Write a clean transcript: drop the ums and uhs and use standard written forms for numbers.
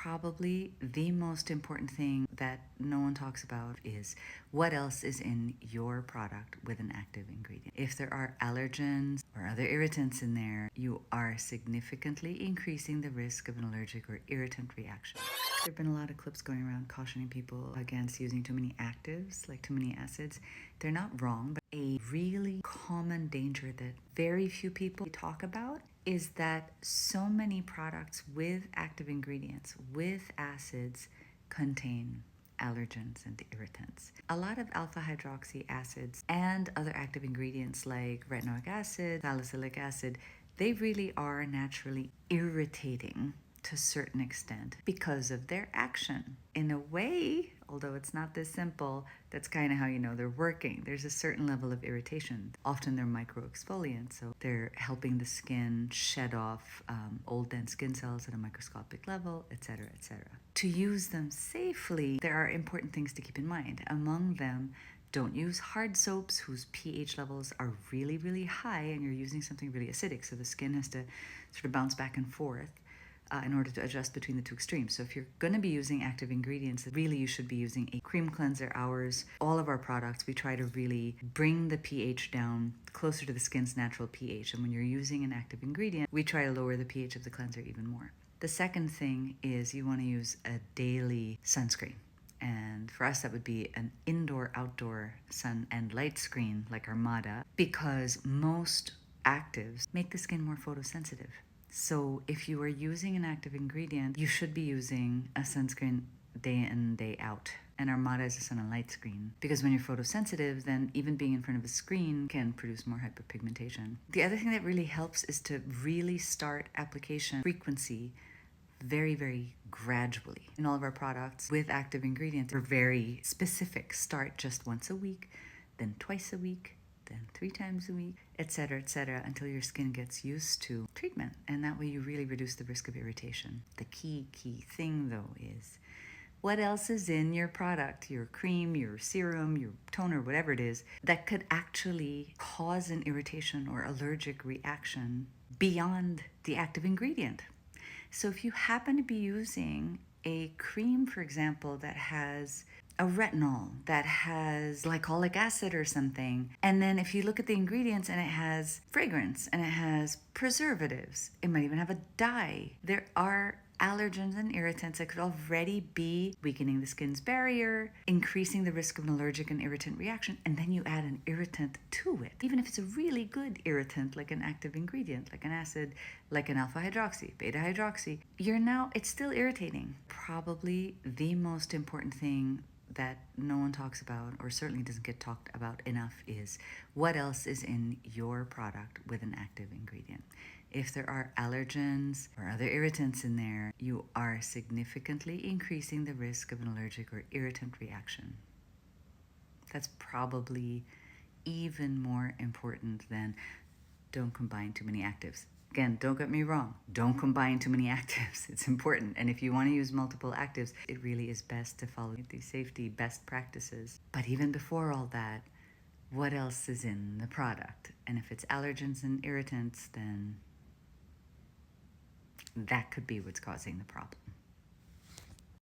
probably the most important thing that no one talks about is what else is in your product with an active ingredient. If there are allergens or other irritants in there, you are significantly increasing the risk of an allergic or irritant reaction. There have been a lot of clips going around cautioning people against using too many actives, like too many acids. They're not wrong, but a really common danger that very few people talk about is that so many products with active ingredients, with acids, contain allergens and irritants. A lot of alpha hydroxy acids and other active ingredients like retinoic acid, salicylic acid, they really are naturally irritating to a certain extent because of their action. In a way, although it's not this simple, that's kind of how you know they're working. There's a certain level of irritation. Often they're microexfoliants, so they're helping the skin shed off old dead skin cells at a microscopic level, etc., etc. To use them safely, there are important things to keep in mind. Among them, don't use hard soaps whose pH levels are really, really high and you're using something really acidic, so the skin has to sort of bounce back and forth in order to adjust between the two extremes. So if you're going to be using active ingredients, really you should be using a cream cleanser. All of our products, we try to really bring the pH down closer to the skin's natural pH. And when you're using an active ingredient, we try to lower the pH of the cleanser even more. The second thing is you want to use a daily sunscreen. And for us, that would be an indoor-outdoor sun and light screen like Armada, because most actives make the skin more photosensitive. So if you are using an active ingredient, you should be using a sunscreen day in, day out. And Armada is a sun and light screen. Because when you're photosensitive, then even being in front of a screen can produce more hyperpigmentation. The other thing that really helps is to really start application frequency very, very gradually. In all of our products with active ingredients, we're very specific. Start just once a week, then twice a week, then 3 times a week, etc., until your skin gets used to treatment. And that way you really reduce the risk of irritation. The key thing though is what else is in your product, your cream, your serum, your toner, whatever it is, that could actually cause an irritation or allergic reaction beyond the active ingredient. So if you happen to be using a cream, for example, that has a retinol, that has glycolic acid or something, and then if you look at the ingredients and it has fragrance and it has preservatives, it might even have a dye. There are allergens and irritants that could already be weakening the skin's barrier, increasing the risk of an allergic and irritant reaction, and then you add an irritant to it. Even if it's a really good irritant, like an active ingredient, like an acid, like an alpha hydroxy, beta hydroxy, it's still irritating. Probably the most important thing that no one talks about, or certainly doesn't get talked about enough, is what else is in your product with an active ingredient. If there are allergens or other irritants in there, you are significantly increasing the risk of an allergic or irritant reaction. That's probably even more important than don't combine too many actives. Again, don't get me wrong, don't combine too many actives. It's important. And if you want to use multiple actives, it really is best to follow these safety best practices. But even before all that, what else is in the product? And if it's allergens and irritants, then that could be what's causing the problem.